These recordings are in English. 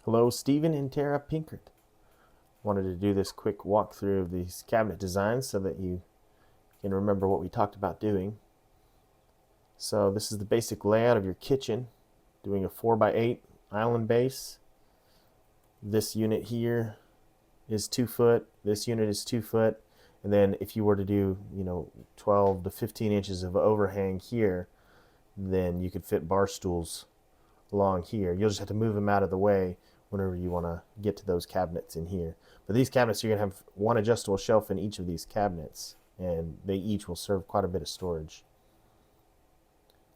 Hello, Stephen and Tara Pinkert. Wanted to do this quick walkthrough of these cabinet designs so that you can remember what we talked about doing. So this is the basic layout of your kitchen, doing a 4x8 island base. This unit here is 2 foot, this unit is 2 foot, and then if you were to do 12 to 15 inches of overhang here, then you could fit bar stools along here. You'll just have to move them out of the way whenever you want to get to those cabinets in here. But these cabinets, you're going to have one adjustable shelf in each of these cabinets, and they each will serve quite a bit of storage.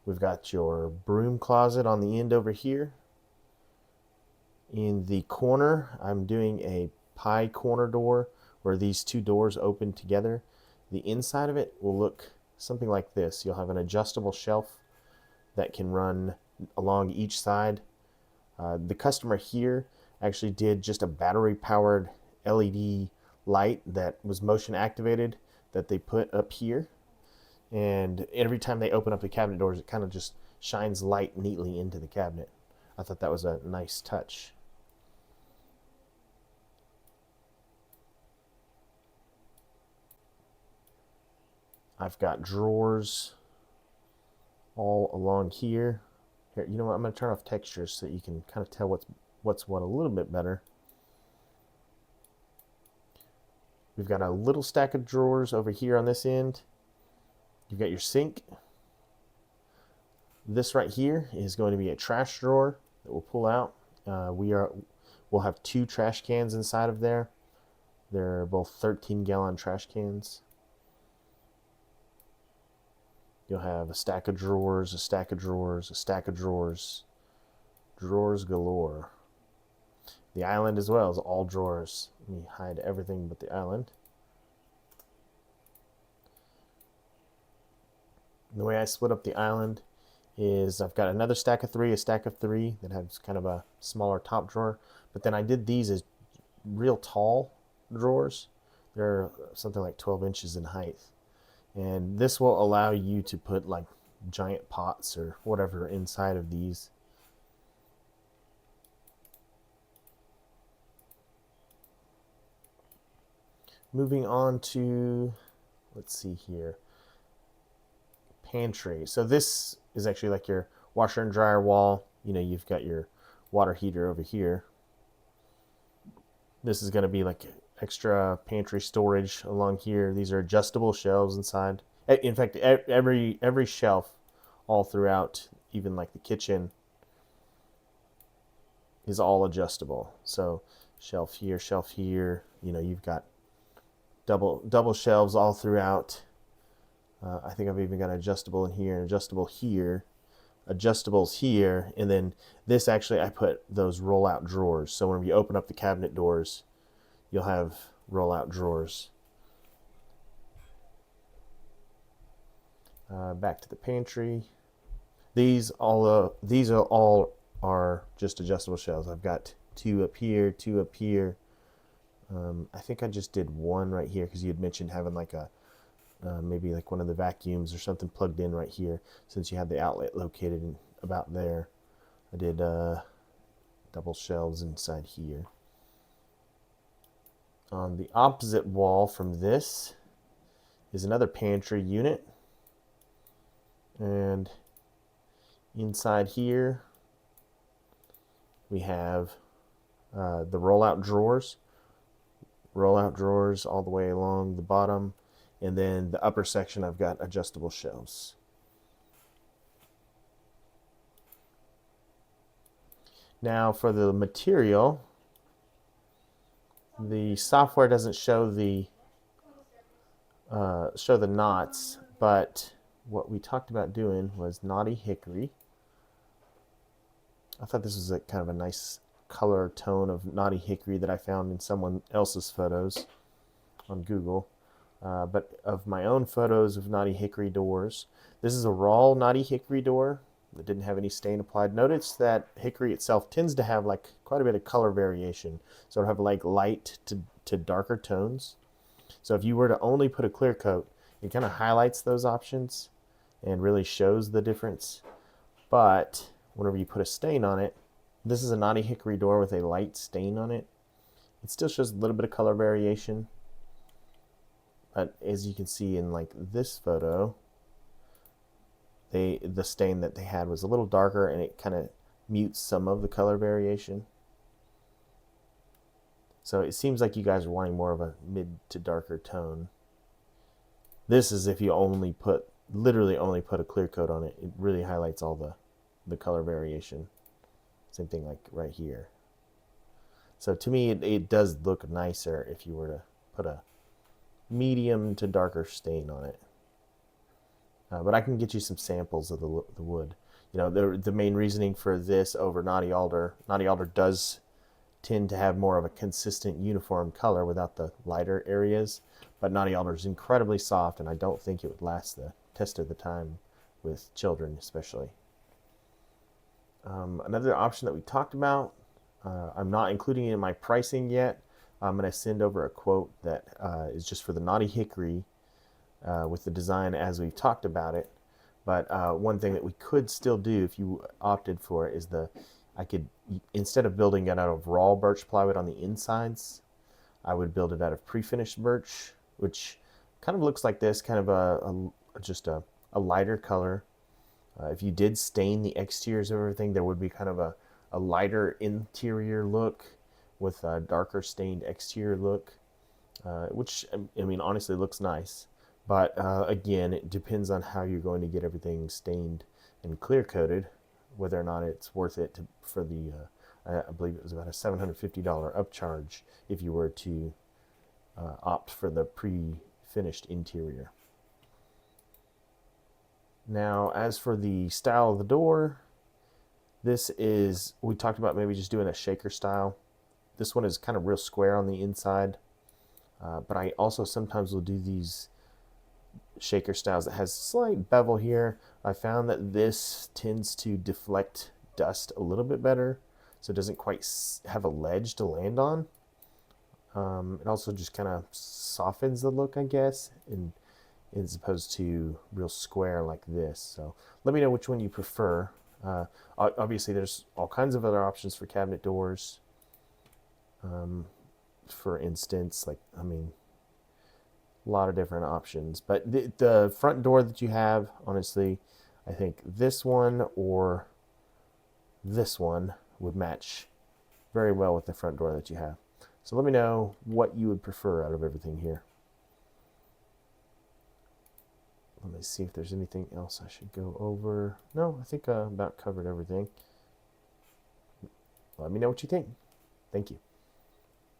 We've got your broom closet on the end over here. In the corner, I'm doing a pie corner door where these two doors open together. The inside of it will look something like this. You'll have an adjustable shelf that can run along each side. The customer here actually did just a battery powered LED light that was motion activated that they put up here, and every time they open up the cabinet doors it kind of just shines light neatly into the cabinet. I thought that was a nice touch. I've got drawers all along here. Here, you know what? I'm going to turn off textures so that you can kind of tell what's what a little bit better. We've got a little stack of drawers over here on this end. You've got your sink. This right here is going to be a trash drawer that we'll pull out. We'll have 2 trash cans inside of there. They're both 13-gallon trash cans. You'll have a stack of drawers, a stack of drawers, a stack of drawers. Drawers galore. The island as well is all drawers. Let me hide everything but the island. The way I split up the island is I've got another stack of 3, a stack of 3 that has kind of a smaller top drawer. But then I did these as real tall drawers. They're something like 12 inches in height. And this will allow you to put like giant pots or whatever inside of these. Moving on to, let's see here, pantry. So this is actually like your washer and dryer wall. You've got your water heater over here. This is going to be like extra pantry storage along here. These are adjustable shelves inside. In fact, every shelf all throughout, even like the kitchen, is all adjustable. So shelf here, you've got double shelves all throughout. I think I've even got an adjustable in here, an adjustable here, adjustables here, and then this actually I put those roll-out drawers. So when you open up the cabinet doors, you'll have roll-out drawers. Back to the pantry. These all are just adjustable shelves. I've got 2 up here, 2 up here. I think I just did 1 right here because you had mentioned having like a maybe like one of the vacuums or something plugged in right here. Since you had the outlet located in about there, I did double shelves inside here. On the opposite wall from this is another pantry unit, and inside here we have the rollout drawers all the way along the bottom, and then the upper section I've got adjustable shelves. Now for the material, the software doesn't show the knots, but what we talked about doing was Knotty Hickory. I thought this was a kind of a nice color tone of Knotty Hickory that I found in someone else's photos on Google. But of my own photos of Knotty Hickory doors, this is a raw Knotty Hickory door that didn't have any stain applied. Notice that hickory itself tends to have like quite a bit of color variation. So it'll have like light to darker tones. So if you were to only put a clear coat, it kind of highlights those options and really shows the difference. But whenever you put a stain on it, This is a Knotty Hickory door with a light stain on it. It still shows a little bit of color variation, but as you can see in like this photo, the stain that they had was a little darker, and it kind of mutes some of the color variation. So it seems like you guys are wanting more of a mid to darker tone. This is if you literally only put a clear coat on it. It really highlights all the color variation. Same thing like right here. So to me, it does look nicer if you were to put a medium to darker stain on it. But I can get you some samples of the wood. You know, the main reasoning for this over Knotty Alder does tend to have more of a consistent uniform color without the lighter areas, but Knotty Alder is incredibly soft, and I don't think it would last the test of the time with children especially. Another option that we talked about, I'm not including it in my pricing yet. I'm going to send over a quote that is just for the Knotty Hickory with the design as we've talked about it. But one thing that we could still do if you opted for it is I could, instead of building it out of raw birch plywood on the insides, I would build it out of pre-finished birch, which kind of looks like this, kind of just a lighter color. If you did stain the exteriors of everything, there would be kind of a lighter interior look with a darker stained exterior look, which, I mean, honestly looks nice. But again, it depends on how you're going to get everything stained and clear coated, whether or not it's worth it for the, I believe it was about a $750 upcharge if you were to opt for the pre-finished interior. Now, as for the style of the door, we talked about maybe just doing a shaker style. This one is kind of real square on the inside, but I also sometimes will do these shaker styles that has slight bevel here. I found that this tends to deflect dust a little bit better, so it doesn't quite have a ledge to land on. It also just kind of softens the look, I guess, as opposed to real square like this. So let me know which one you prefer. Obviously, there's all kinds of other options for cabinet doors. For instance, like, I mean, a lot of different options. But the front door that you have, honestly, I think this one or this one would match very well with the front door that you have. So let me know what you would prefer out of everything here. Let me see if there's anything else I should go over. No, I think I about covered everything. Let me know what you think. Thank you.